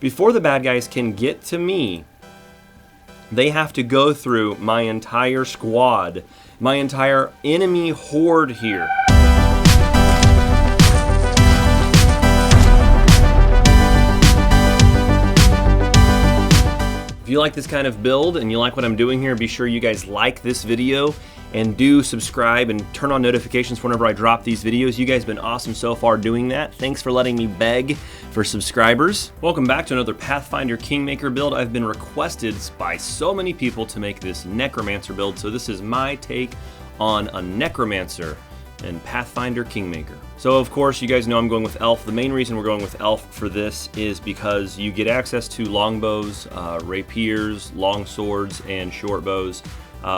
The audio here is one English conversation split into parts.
before the bad guys can get to me, they have to go through my entire squad, my entire enemy horde here. If you like this kind of build and you like what I'm doing here, be sure you guys like this video and do subscribe and turn on notifications whenever I drop these videos. You guys have been awesome so far doing that. Thanks for letting me beg for subscribers. Welcome back to another Pathfinder Kingmaker build. I've been requested by so many people to make this Necromancer build, so this is my take on a Necromancer and Pathfinder Kingmaker. So of course, you guys know I'm going with Elf. The main reason we're going with Elf for this is because you get access to longbows, rapiers, long swords, and short bows.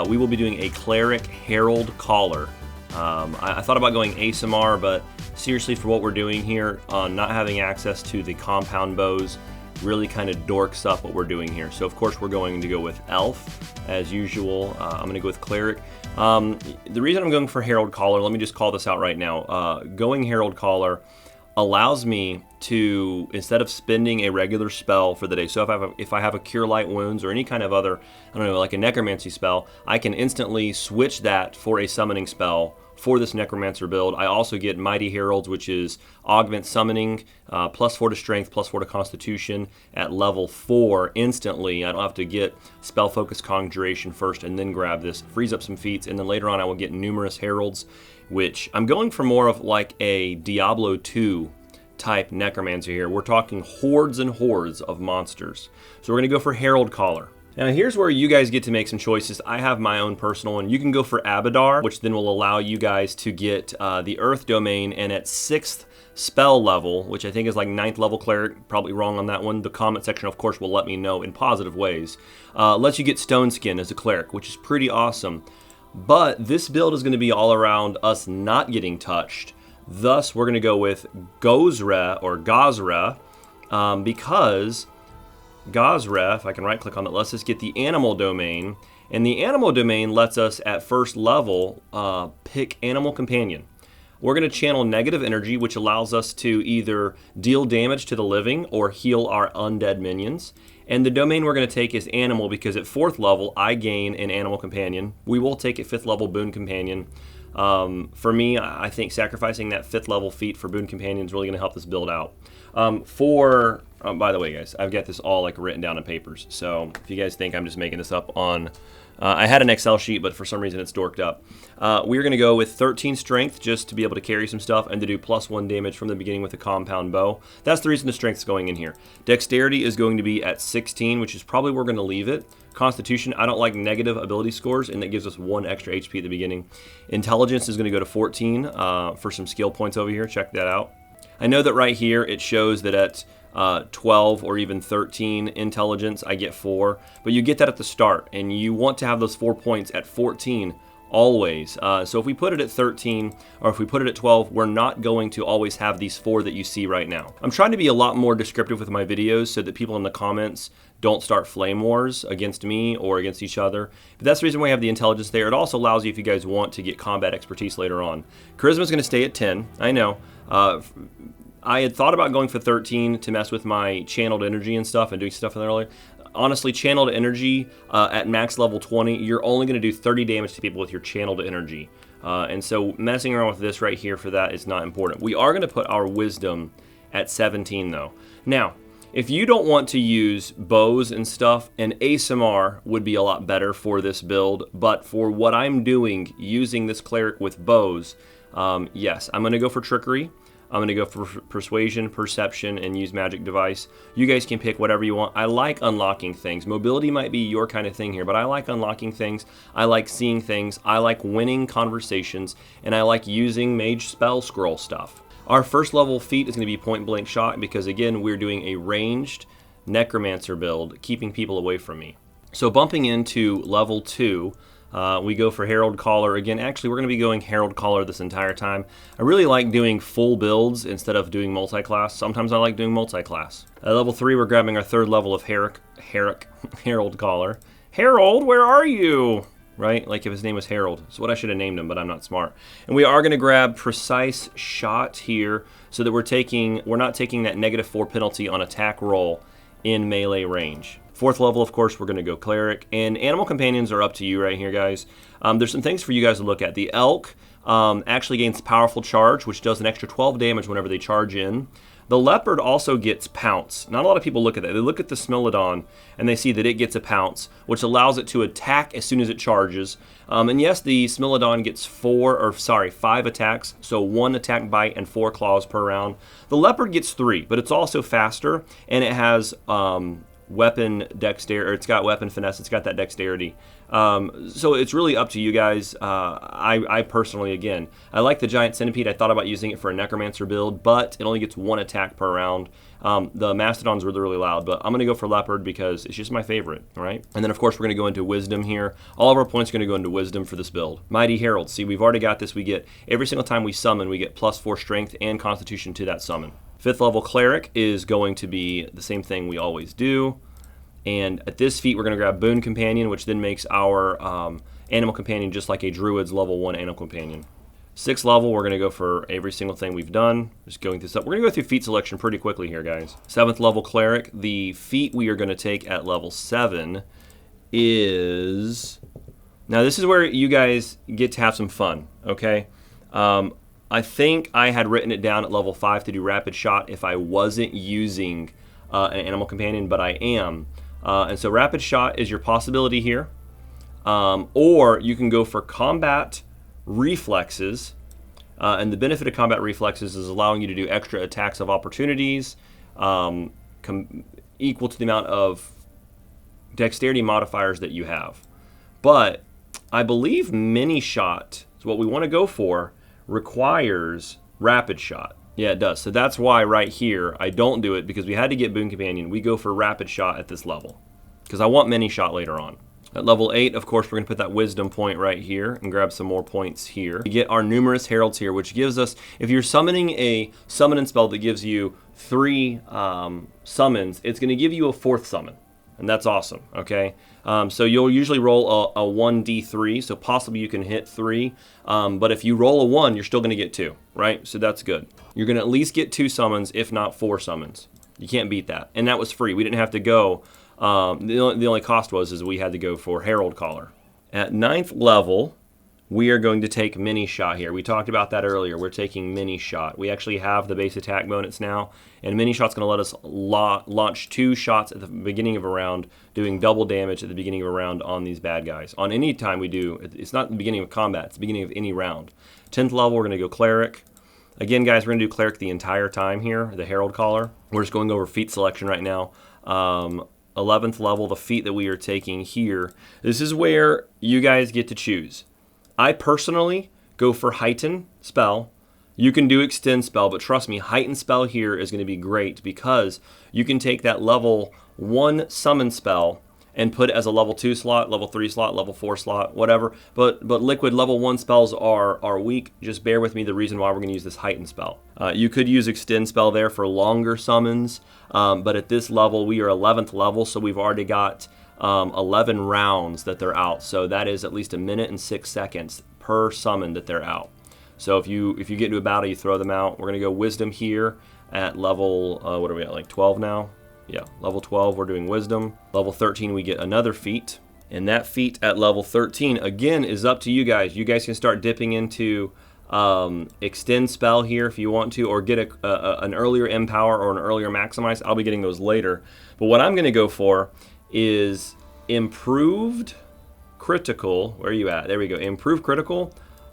We will be doing a Cleric Herald Caller. I thought about going ASMR, but seriously, for what we're doing here, not having access to the compound bows really kind of dorks up what we're doing here. So of course we're going to go with Elf as usual. I'm going to go with Cleric. The reason I'm going for Herald Caller, let me just call this out right now. Going Herald Caller allows me to, instead of spending a regular spell for the day, so if I have a Cure Light Wounds or any kind of other, I don't know, like a Necromancy spell, I can instantly switch that for a summoning spell for this Necromancer build. I also get Mighty Heralds, which is augment summoning, +4 to strength, +4 to constitution at level 4 instantly. I don't have to get spell focus conjuration first and then grab this. Frees up some feats, and then later on I will get numerous heralds, which I'm going for more of like a Diablo 2 type Necromancer here. We're talking hordes and hordes of monsters. So we're going to go for Herald Caller. Now here's where you guys get to make some choices. I have my own personal one. You can go for Abadar, which then will allow you guys to get the Earth Domain, and at 6th spell level, which I think is like 9th level Cleric, probably wrong on that one. The comment section, of course, will let me know in positive ways. Lets you get Stone Skin as a Cleric, which is pretty awesome. But this build is going to be all around us not getting touched. Thus, we're going to go with Gozra or Gozra because Gozra, if I can right click on it, lets us get the Animal Domain. And the Animal Domain lets us at first level pick Animal Companion. We're going to channel negative energy, which allows us to either deal damage to the living or heal our undead minions. And the domain we're going to take is Animal because at 4th level, I gain an Animal Companion. We will take a 5th level Boon Companion. For me, I think sacrificing that 5th level feat for Boon Companion is really going to help this build out. By the way, guys, I've got this all like written down in papers. So if you guys think I'm just making this up on... I had an Excel sheet, but for some reason it's dorked up. We're going to go with 13 strength just to be able to carry some stuff and to do +1 damage from the beginning with a compound bow. That's the reason the strength's going in here. Dexterity is going to be at 16, which is probably where we're going to leave it. Constitution, I don't like negative ability scores, and that gives us 1 extra HP at the beginning. Intelligence is going to go to 14 for some skill points over here. Check that out. I know that right here it shows that at 12 or even 13 intelligence, I get 4, but you get that at the start, and you want to have those 4 points at 14 always. So if we put it at 13 or if we put it at 12, we're not going to always have these 4 that you see right now. I'm trying to be a lot more descriptive with my videos so that people in the comments don't start flame wars against me or against each other. But that's the reason why we have the intelligence there. It also allows you, if you guys want, to get combat expertise later on. Charisma is going to stay at 10. I know. I had thought about going for 13 to mess with my channeled energy and stuff and doing stuff in there earlier. Honestly, channeled energy at max level 20, you're only going to do 30 damage to people with your channeled energy. And so messing around with this right here for that is not important. We are going to put our wisdom at 17 though. Now, if you don't want to use bows and stuff, an ASMR would be a lot better for this build. But for what I'm doing, using this Cleric with bows, yes, I'm going to go for Trickery. I'm going to go for Persuasion, Perception, and use Magic Device. You guys can pick whatever you want. I like unlocking things. Mobility might be your kind of thing here, but I like unlocking things. I like seeing things. I like winning conversations, and I like using Mage Spell Scroll stuff. Our first level feat is going to be Point Blank Shot because, again, we're doing a ranged Necromancer build, keeping people away from me. So bumping into level 2, we go for Herald Caller. Again, actually, we're going to be going Herald Caller this entire time. I really like doing full builds instead of doing multi-class. Sometimes I like doing multi-class. At level 3, we're grabbing our 3rd level of Herald Caller. Herald, where are you? Right? Like if his name was Harold. That's what I should have named him, but I'm not smart. And we are going to grab Precise Shot here so that we're not taking that -4 penalty on attack roll in melee range. 4th level, of course, we're going to go Cleric. And Animal Companions are up to you right here, guys. There's some things for you guys to look at. The Elk actually gains Powerful Charge, which does an extra 12 damage whenever they charge in. The Leopard also gets Pounce. Not a lot of people look at that. They look at the Smilodon, and they see that it gets a Pounce, which allows it to attack as soon as it charges. And yes, the Smilodon gets 5 attacks, so 1 attack, bite, and 4 claws per round. The Leopard gets 3, but it's also faster, and it has weapon dexterity, or it's got weapon finesse, it's got that dexterity. So it's really up to you guys. I personally, again, I like the Giant Centipede. I thought about using it for a Necromancer build, but it only gets 1 attack per round. The Mastodon's really, really loud, but I'm going to go for Leopard because it's just my favorite, all right? And then, of course, we're going to go into Wisdom here. All of our points are going to go into Wisdom for this build. Mighty Herald. See, we've already got this. We get, every single time we summon, we get +4 Strength and Constitution to that summon. 5th level Cleric is going to be the same thing we always do. And at this feat, we're going to grab Boon Companion, which then makes our Animal Companion just like a Druid's level 1 Animal Companion. 6th level, we're going to go for every single thing we've done. Just going through stuff. We're going to go through feat selection pretty quickly here, guys. 7th level Cleric. The feat we are going to take at level 7 is... Now, this is where you guys get to have some fun, okay? I think I had written it down at level 5 to do Rapid Shot if I wasn't using an Animal Companion, but I am. And so Rapid Shot is your possibility here. Or you can go for Combat Reflexes. And the benefit of Combat Reflexes is allowing you to do extra attacks of opportunities equal to the amount of dexterity modifiers that you have. But I believe Mini Shot, is what we want to go for, requires Rapid Shot. Yeah, it does. So that's why right here I don't do it, because we had to get Boon Companion. We go for Rapid Shot at this level because I want Mini Shot later on. At level 8, of course, we're going to put that Wisdom point right here and grab some more points here. We get our Numerous Heralds here, which gives us, if you're summoning a summon spell that gives you 3 summons, it's going to give you a 4th summon. And that's awesome, okay? So you'll usually roll a 1d3, so possibly you can hit 3. But if you roll a 1, you're still going to get 2, right? So that's good. You're going to at least get 2 summons, if not 4 summons. You can't beat that. And that was free. We didn't have to go. The only cost was we had to go for Herald Caller. At 9th level, we are going to take Mini Shot here. We talked about that earlier. We're taking Mini Shot. We actually have the base attack bonus now, and Mini Shot's going to let us launch 2 shots at the beginning of a round, doing double damage at the beginning of a round on these bad guys. On any time we do, it's not the beginning of combat, it's the beginning of any round. 10th level, we're going to go Cleric. Again, guys, we're going to do Cleric the entire time here, the Herald Caller. We're just going over feat selection right now. 11th level, the feat that we are taking here. This is where you guys get to choose. I personally go for Heighten Spell. You can do Extend Spell, but trust me, Heighten Spell here is going to be great because you can take that level 1 summon spell and put it as a level 2 slot, level 3 slot, level 4 slot, whatever. But Liquid level 1 spells are weak. Just bear with me the reason why we're going to use this Heighten Spell. You could use Extend Spell there for longer summons, but at this level, we are 11th level, so we've already got 11 rounds that they're out. So that is at least 1 minute and 6 seconds per summon that they're out. So if you get into a battle, you throw them out. We're going to go Wisdom here at level, what are we at, like 12 now? Yeah, level 12, we're doing Wisdom. Level 13, we get another feat. And that feat at level 13, again, is up to you guys. You guys can start dipping into Extend Spell here if you want to, or get an earlier Empower or an earlier Maximize. I'll be getting those later. But what I'm going to go for is Improved Critical. Where are you at? There we go. Improved Critical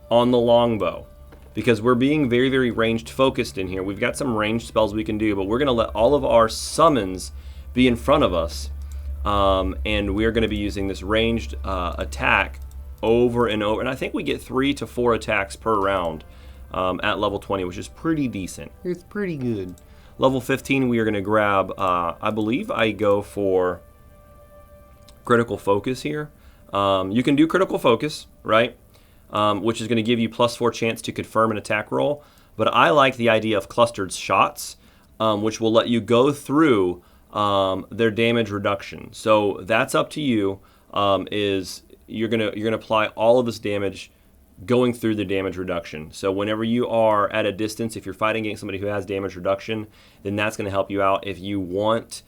on the Longbow. Because we're being very, very ranged focused in here. We've got some ranged spells we can do, but we're going to let all of our summons be in front of us. And we're going to be using this ranged attack over and over. And I think we get 3 to 4 attacks per round at level 20, which is pretty decent. It's pretty good. Level 15, we are going to grab, I believe I go for Critical Focus here. You can do Critical Focus, right? Which is going to give you +4 chance to confirm an attack roll. But I like the idea of Clustered Shots, which will let you go through their damage reduction. So that's up to you. Is you're gonna apply all of this damage going through the damage reduction. So whenever you are at a distance, if you're fighting against somebody who has damage reduction, then that's going to help you out. If you want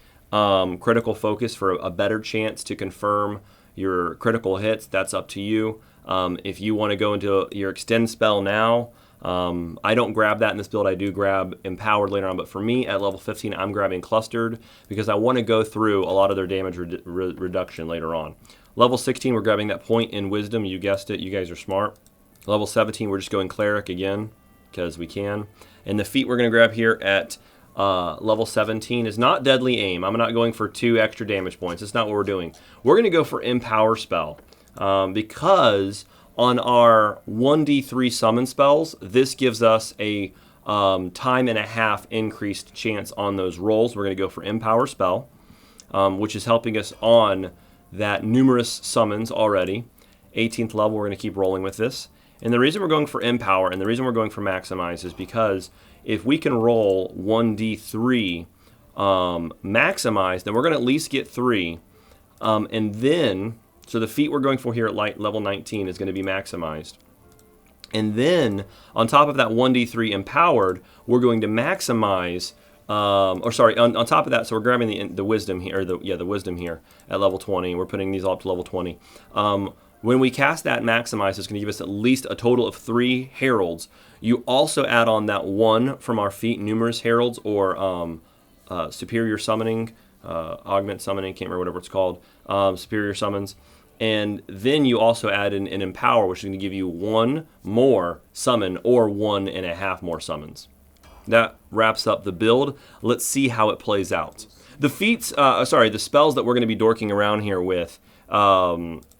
critical focus for a better chance to confirm your critical hits. That's up to you. If you want to go into your extend spell now, I don't grab that in this build. I do grab empowered later on, but for me at level 15, I'm grabbing clustered because I want to go through a lot of their damage reduction later on. Level 16, we're grabbing that point in wisdom. You guessed it. You guys are smart. Level 17, we're just going cleric again because we can. And the feat we're going to grab here at level 17 is not deadly aim. I'm not going for 2 extra damage points. That's not what we're doing. We're going to go for empower spell because on our 1d3 summon spells, this gives us a time and a half increased chance on those rolls. We're going to go for empower spell, which is helping us on that numerous summons already. 18th level, we're going to keep rolling with this. And the reason we're going for empower and the reason we're going for maximize is because if we can roll 1d3 maximize, then we're going to at least get 3. And then, so the feat we're going for here at level 19 is going to be maximized. And then, on top of that 1d3 empowered, we're going to maximize, on top of that, so we're grabbing the wisdom here, or the wisdom here at level 20. We're putting these all up to level 20. When we cast that maximize, it's going to give us at least a total of 3 heralds. You also add on that 1 from our feat, numerous heralds, or superior summoning, augment summoning, can't remember whatever it's called, superior summons. And then you also add an empower, which is going to give you 1 more summon or 1.5 more summons. That wraps up the build. Let's see how it plays out. The feats, the spells that we're going to be dorking around here with,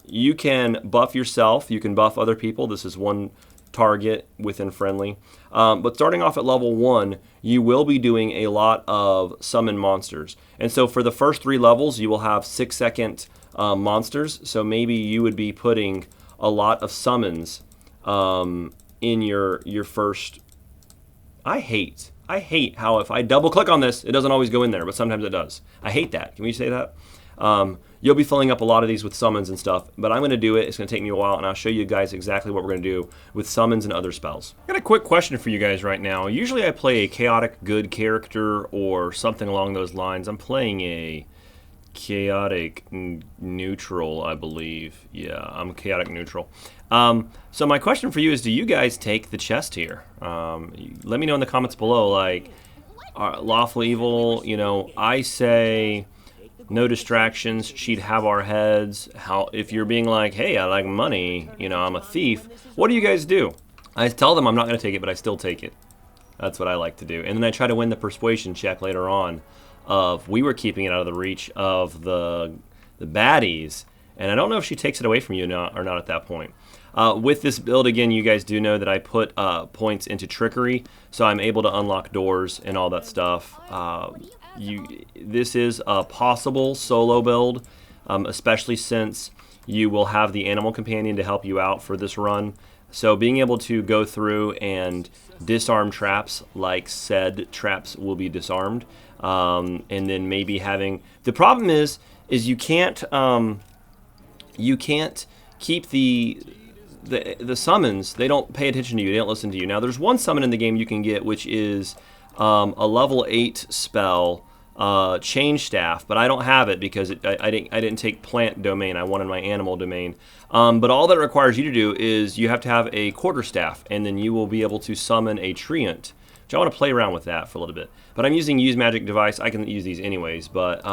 you can buff yourself, you can buff other people. This is 1 target within friendly. But starting off at level 1, you will be doing a lot of summon monsters. And so for the first 3 levels, you will have 6-second monsters. So maybe you would be putting a lot of summons in your first. I hate how if I double click on this, it doesn't always go in there, but sometimes it does. I hate that. Can we say that? You'll be filling up a lot of these with summons and stuff, but I'm going to do it. It's going to take me a while, and I'll show you guys exactly what we're going to do with summons and other spells. I got a quick question for you guys right now. Usually I play a chaotic good character or something along those lines. I'm playing a chaotic neutral, I believe. Yeah, I'm chaotic neutral. So my question for you is, do you guys take the chest here? Let me know in the comments below, like, lawful evil, I say no distractions, she'd have our heads. How if you're being like, hey, I like money, I'm a thief, what do you guys do? I tell them I'm not going to take it, but I still take it. That's what I like to do. And then I try to win the persuasion check later on of we were keeping it out of the reach of the baddies. And I don't know if she takes it away from you or not at that point. With this build, again, you guys do know that I put points into trickery, so I'm able to unlock doors and all that stuff. This is a possible solo build, especially since you will have the animal companion to help you out for this run. So being able to go through and disarm traps like said traps will be disarmed, and then maybe having the problem is you can't keep the summons. They don't pay attention to you. They don't listen to you. Now there's one summon in the game you can get, which is a level 8 spell, change staff, but I don't have it because I didn't take plant domain. I wanted my animal domain. But all that it requires you to do is you have to have a quarterstaff, and then you will be able to summon a treant. Which I want to play around with that for a little bit. But I'm using use magic device. I can use these anyways, but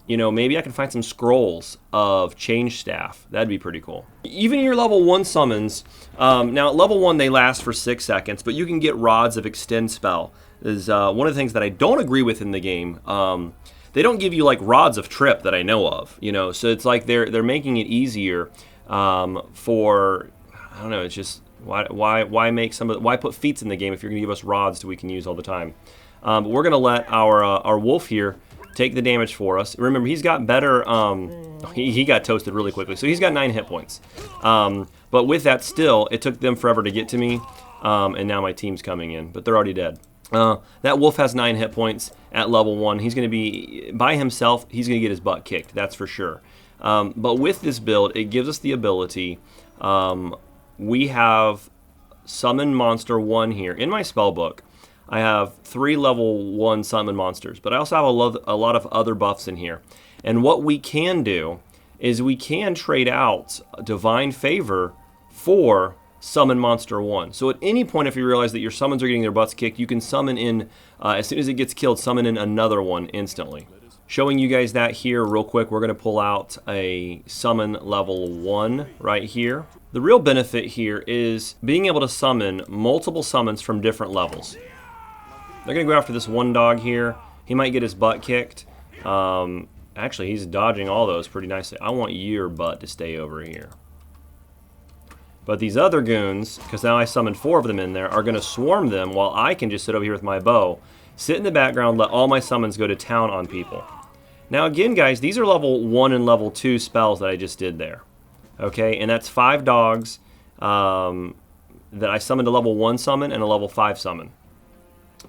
maybe I can find some scrolls of change staff. That'd be pretty cool. Even your level 1 summons, now at level 1 they last for 6 seconds, but you can get rods of extend spell. Is one of the things that I don't agree with in the game. They don't give you like rods of trip that I know of, so it's like they're making it easier for, I don't know, it's just why make why put feats in the game if you're gonna give us rods that we can use all the time. But we're gonna let our wolf here take the damage for us. Remember, he's got better, he got toasted really quickly, so he's got 9 hit points. But with that still, it took them forever to get to me, and now my team's coming in, but they're already dead. That wolf has 9 hit points at level 1. He's going to be, by himself, he's going to get his butt kicked, that's for sure. But with this build, it gives us the ability, we have Summon Monster 1 here. In my spell book, I have 3 level 1 summon monsters, but I also have a lot of other buffs in here. And what we can do is we can trade out Divine Favor for Summon Monster 1. So at any point, if you realize that your summons are getting their butts kicked, you can summon in, as soon as it gets killed, summon in another one instantly. Showing you guys that here real quick, we're going to pull out a summon level 1 right here. The real benefit here is being able to summon multiple summons from different levels. They're going to go after this one dog here. He might get his butt kicked. Actually, he's dodging all those pretty nicely. I want your butt to stay over here. But these other goons, because now I summoned 4 of them in there, are going to swarm them while I can just sit over here with my bow, sit in the background, let all my summons go to town on people. Now again, guys, these are level 1 and level 2 spells that I just did there. Okay, and that's 5 dogs that I summoned a level 1 summon and a level 5 summon.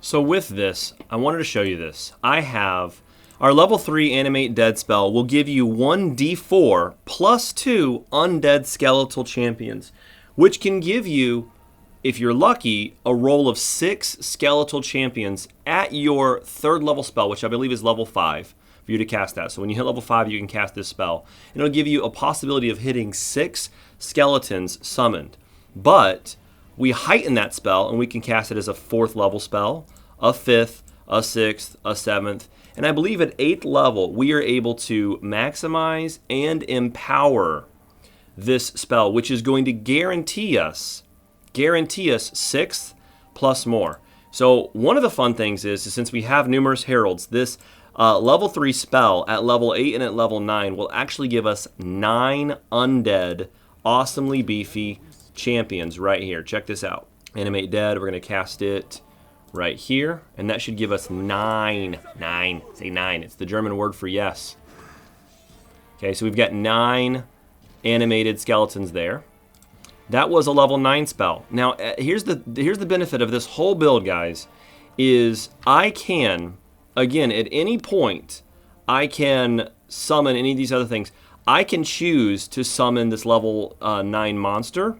So with this, I wanted to show you this. I have our level 3 Animate Dead spell will give you 1d4 plus 2 undead skeletal champions, which can give you, if you're lucky, a roll of 6 skeletal champions at your 3rd level spell, which I believe is level 5, for you to cast that. So when you hit level 5, you can cast this spell. And it'll give you a possibility of hitting 6 skeletons summoned. But we heighten that spell, and we can cast it as a 4th level spell, a 5th, a 6th, a 7th, and I believe at 8th level, we are able to maximize and empower this spell, which is going to guarantee us 6th plus more. So one of the fun things is since we have numerous heralds, this level 3 spell at level 8 and at level 9 will actually give us 9 undead, awesomely beefy champions right here. Check this out. Animate Dead, we're going to cast it right here, and that should give us 9. Say 9. It's the German word for yes. Okay, so we've got 9 animated skeletons there. That was a level 9 spell. Now, here's the benefit of this whole build, guys, is I can, again, at any point, I can summon any of these other things. I can choose to summon this level 9 monster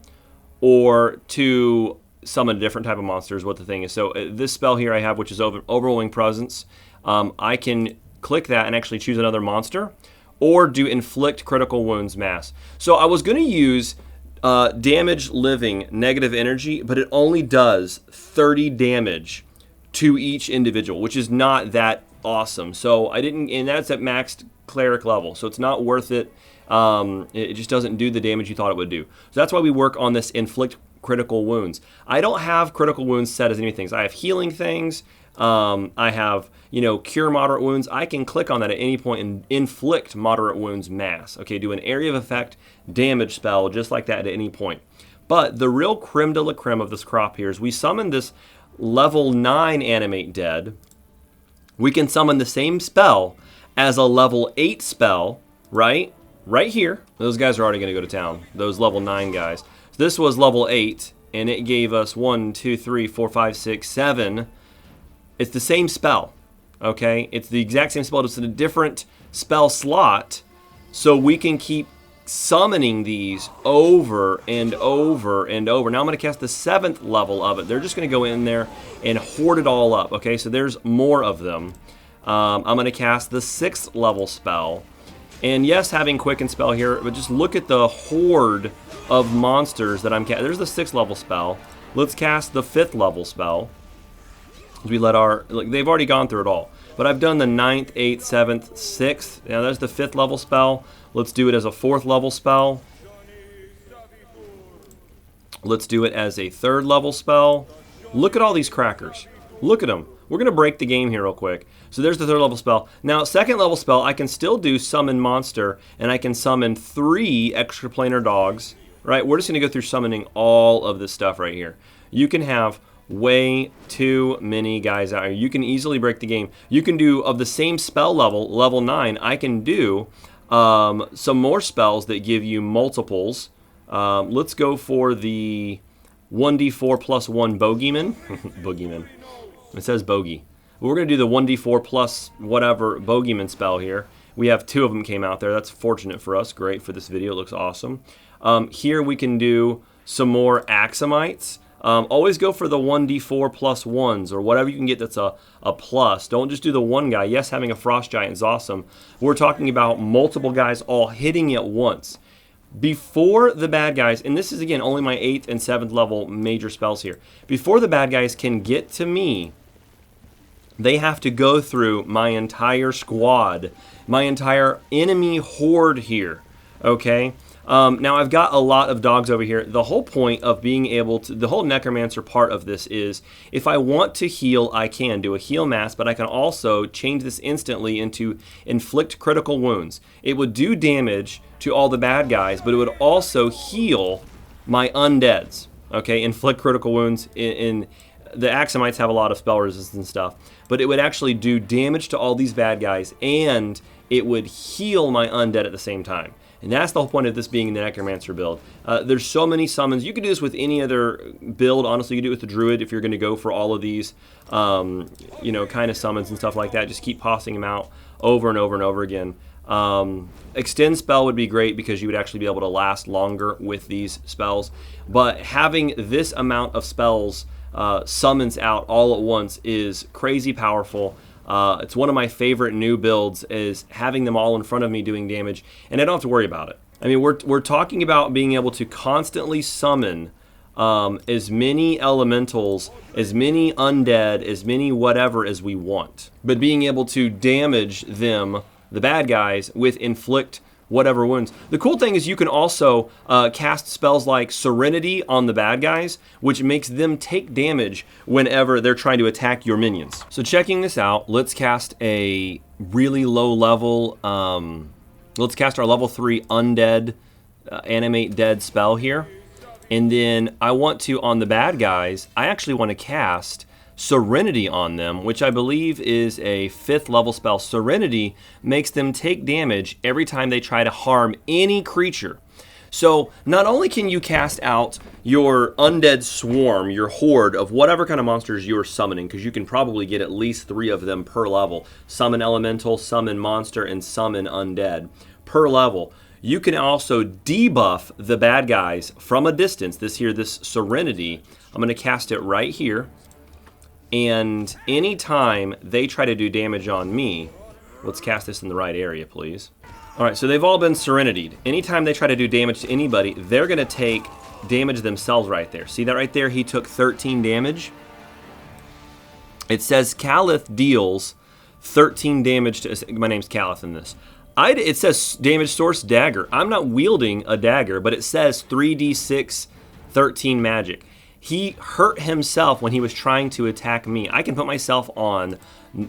or to summon a different type of monster is what the thing is. So this spell here I have, which is Overwhelming Presence, I can click that and actually choose another monster or do Inflict Critical Wounds Mass. So I was going to use Damage Living Negative Energy, but it only does 30 damage to each individual, which is not that awesome. So I didn't, and that's at maxed cleric level, so it's not worth it. It just doesn't do the damage you thought it would do. So that's why we work on this Inflict Critical Wounds. I don't have critical wounds set as any things. I have healing things. I have, cure moderate wounds. I can click on that at any point and inflict moderate wounds mass. Okay, do an area of effect damage spell just like that at any point. But the real creme de la creme of this crop here is we summon this level 9 Animate Dead. We can summon the same spell as a level 8 spell, right? Right here. Those guys are already going to go to town. Those level 9 guys. This was level 8, and it gave us 1, 2, 3, 4, 5, 6, 7. It's the same spell, okay? It's the exact same spell, just in a different spell slot, so we can keep summoning these over and over and over. Now I'm going to cast the 7th level of it. They're just going to go in there and hoard it all up, okay? So there's more of them. I'm going to cast the 6th level spell. And yes, having Quicken spell here, but just look at the horde of monsters that I'm casting. There's the 6th level spell. Let's cast the 5th level spell. We let they've already gone through it all. But I've done the 9th, 8th, 7th, 6th. Now there's the 5th level spell. Let's do it as a 4th level spell. Let's do it as a 3rd level spell. Look at all these crackers. Look at them. We're going to break the game here real quick. So there's the 3rd level spell. Now, 2nd level spell, I can still do Summon Monster, and I can summon 3 extraplanar dogs, right? We're just going to go through summoning all of this stuff right here. You can have way too many guys out here. You can easily break the game. You can do, of the same spell level, level 9, I can do some more spells that give you multiples. Let's go for the 1d4 plus 1 Bogeyman. Boogeyman. It says bogey. We're going to do the 1d4 plus whatever Bogeyman spell here. We have 2 of them came out there. That's fortunate for us. Great for this video. It looks awesome. Here we can do some more Axamites. Always go for the 1d4 plus 1s or whatever you can get that's a plus. Don't just do the one guy. Yes, having a Frost Giant is awesome. We're talking about multiple guys all hitting at once. Before the bad guys, and this is again only my 8th and 7th level major spells here, before the bad guys can get to me, they have to go through my entire squad, my entire enemy horde here, okay? Now I've got a lot of dogs over here. The whole point of being able to, the whole Necromancer part of this is, if I want to heal, I can do a heal mass, but I can also change this instantly into inflict critical wounds. It would do damage to all the bad guys, but it would also heal my undeads, okay? Inflict critical wounds in the Axamites have a lot of spell resistance and stuff, but it would actually do damage to all these bad guys, and it would heal my undead at the same time. And that's the whole point of this being the Necromancer build. There's so many summons. You could do this with any other build. Honestly, you could do it with the Druid if you're going to go for all of these, you know, kind of summons and stuff like that. Just keep tossing them out over and over and over again. Extend spell would be great because you would actually be able to last longer with these spells. But having this amount of spells summons out all at once is crazy powerful. It's one of my favorite new builds, is having them all in front of me doing damage, and I don't have to worry about it. I mean, we're talking about being able to constantly summon as many elementals, as many undead, as many whatever as we want. But being able to damage them, the bad guys, with inflict whatever wounds. The cool thing is you can also cast spells like Serenity on the bad guys, which makes them take damage whenever they're trying to attack your minions. So checking this out, let's cast a really low level, let's cast our level 3 Undead Animate Dead spell here. And then I want to, on the bad guys, I actually want to cast Serenity on them, which I believe is a 5th level spell. Serenity makes them take damage every time they try to harm any creature. So not only can you cast out your undead swarm, your horde of whatever kind of monsters you're summoning, because you can probably get at least 3 of them per level. Summon elemental, summon monster, and summon undead per level. You can also debuff the bad guys from a distance. This Serenity, I'm going to cast it right here. And anytime they try to do damage on me, let's cast this in the right area, please. All right, so they've all been Serenity'd. Anytime they try to do damage to anybody, they're going to take damage themselves right there. See that right there? He took 13 damage. It says Caliph deals 13 damage to... My name's Caliph in this. It says damage source dagger. I'm not wielding a dagger, but it says 3d6 13 magic. He hurt himself when he was trying to attack me. I can put myself on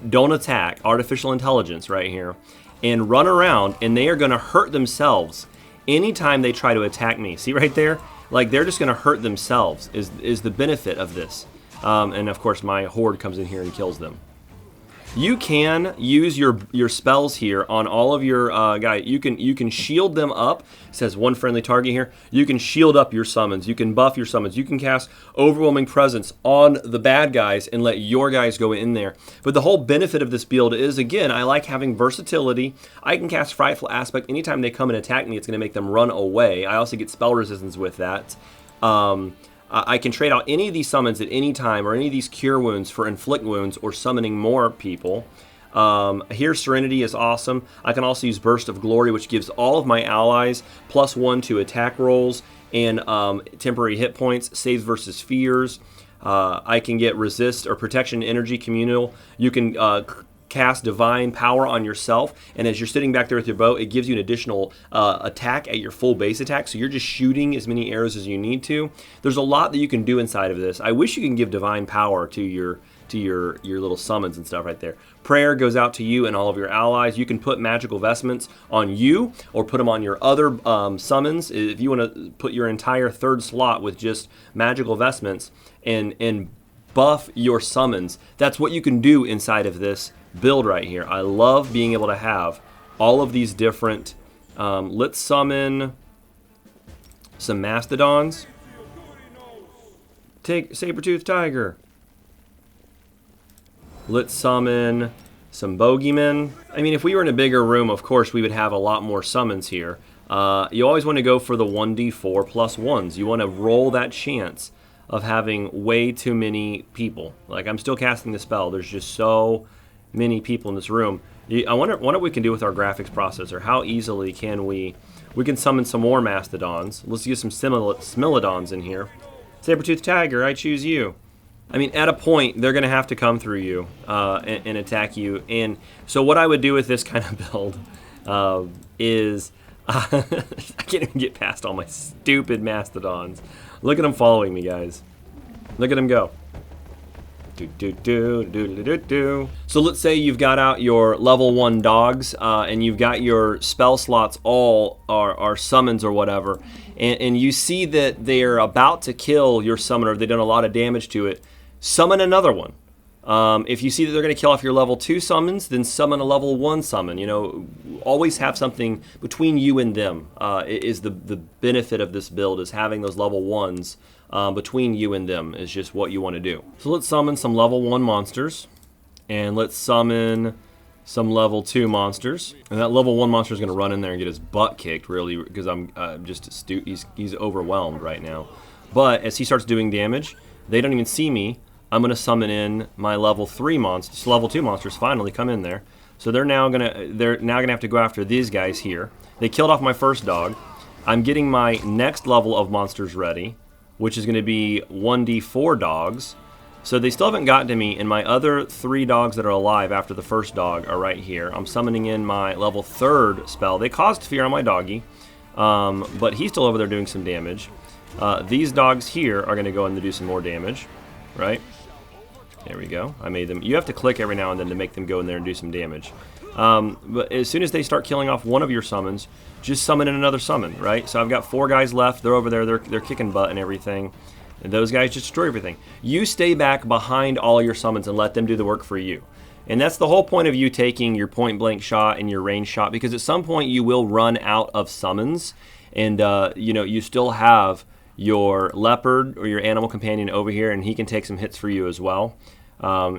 don't attack, artificial intelligence right here, and run around, and they are going to hurt themselves anytime they try to attack me. See right there? Like, they're just going to hurt themselves is the benefit of this. And of course my horde comes in here and kills them. You can use your spells here on all of your guys. You can shield them up. It says one friendly target here. You can shield up your summons. You can buff your summons. You can cast Overwhelming Presence on the bad guys and let your guys go in there. But the whole benefit of this build is, again, I like having versatility. I can cast Frightful Aspect. Anytime they come and attack me, it's going to make them run away. I also get spell resistance with that. I can trade out any of these summons at any time, or any of these cure wounds for inflict wounds or summoning more people. Here, Serenity is awesome. I can also use Burst of Glory, which gives all of my allies +1 to attack rolls and temporary hit points, saves versus fears. I can get Resist or Protection Energy Communal. You can cast Divine Power on yourself, and as you're sitting back there with your bow, it gives you an additional attack at your full base attack, so you're just shooting as many arrows as you need to. There's a lot that you can do inside of this. I wish you can give Divine Power to your little summons and stuff right there. Prayer goes out to you and all of your allies. You can put Magical Vestments on you, or put them on your other summons. If you want to put your entire 3rd slot with just Magical Vestments and buff your summons, that's what you can do inside of this build right here. I love being able to have all of these different... let's summon some Mastodons. Take Saber-Tooth Tiger. Let's summon some Bogeymen. I mean, if we were in a bigger room, of course, we would have a lot more summons here. You always want to go for the 1d4 +1s. You want to roll that chance of having way too many people. Like, I'm still casting the spell. There's just so many people in this room. I wonder what we can do with our graphics processor. How easily can we can summon some more mastodons. Let's use some smilodons in here. Saber-toothed tiger, I choose you. I mean, at a point, they're going to have to come through you and attack you. And so what I would do with this kind of build is... I can't even get past all my stupid mastodons. Look at them following me, guys. Look at them go. So let's say you've got out your level 1 dogs and you've got your spell slots all are summons or whatever, and you see that they're about to kill your summoner, they've done a lot of damage to it, summon another one. If you see that they're going to kill off your level 2 summons, then summon a level 1 summon. You know, always have something between you and them. Is the benefit of this build, is having those level 1s between you and them is just what you want to do. So let's summon some level 1 monsters, and let's summon some level 2 monsters. And that level 1 monster is going to run in there and get his butt kicked, really, because I'm just he's overwhelmed right now. But as he starts doing damage, they don't even see me. I'm going to summon in my level 3 monsters, level 2 monsters finally come in there. So they're now going to have to go after these guys here. They killed off my first dog. I'm getting my next level of monsters ready, which is going to be 1d4 dogs. So they still haven't gotten to me, and my other 3 dogs that are alive after the first dog are right here. I'm summoning in my level 3rd spell. They caused fear on my doggy, but he's still over there doing some damage. These dogs here are going to go in and do some more damage, right? There we go. I made them. You have to click every now and then to make them go in there and do some damage. But as soon as they start killing off one of your summons, just summon in another summon, right? So I've got 4 guys left. They're over there. They're kicking butt and everything. And those guys just destroy everything. You stay back behind all your summons and let them do the work for you. And that's the whole point of you taking your point blank shot and your range shot, because at some point you will run out of summons, and you know, you still have your leopard or your animal companion over here, and he can take some hits for you as well.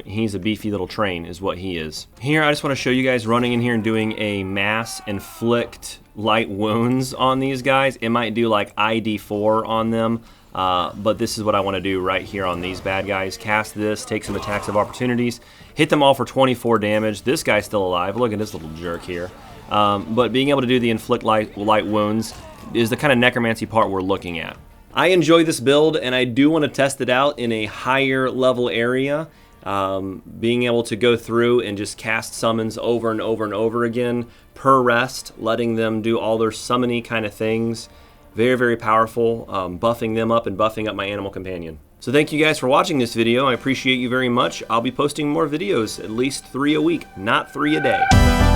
He's a beefy little train is what he is. Here I just want to show you guys running in here and doing a mass inflict light wounds on these guys. It might do like ID4 on them, but this is what I want to do right here on these bad guys. Cast this, take some attacks of opportunities, hit them all for 24 damage. This guy's still alive. Look at this little jerk here. But being able to do the inflict light wounds is the kind of necromancy part we're looking at. I enjoy this build, and I do want to test it out in a higher level area. Being able to go through and just cast summons over and over and over again per rest, letting them do all their summony kind of things. Very, very powerful, buffing them up and buffing up my animal companion. So thank you guys for watching this video. I appreciate you very much. I'll be posting more videos, at least 3 a week, not 3 a day.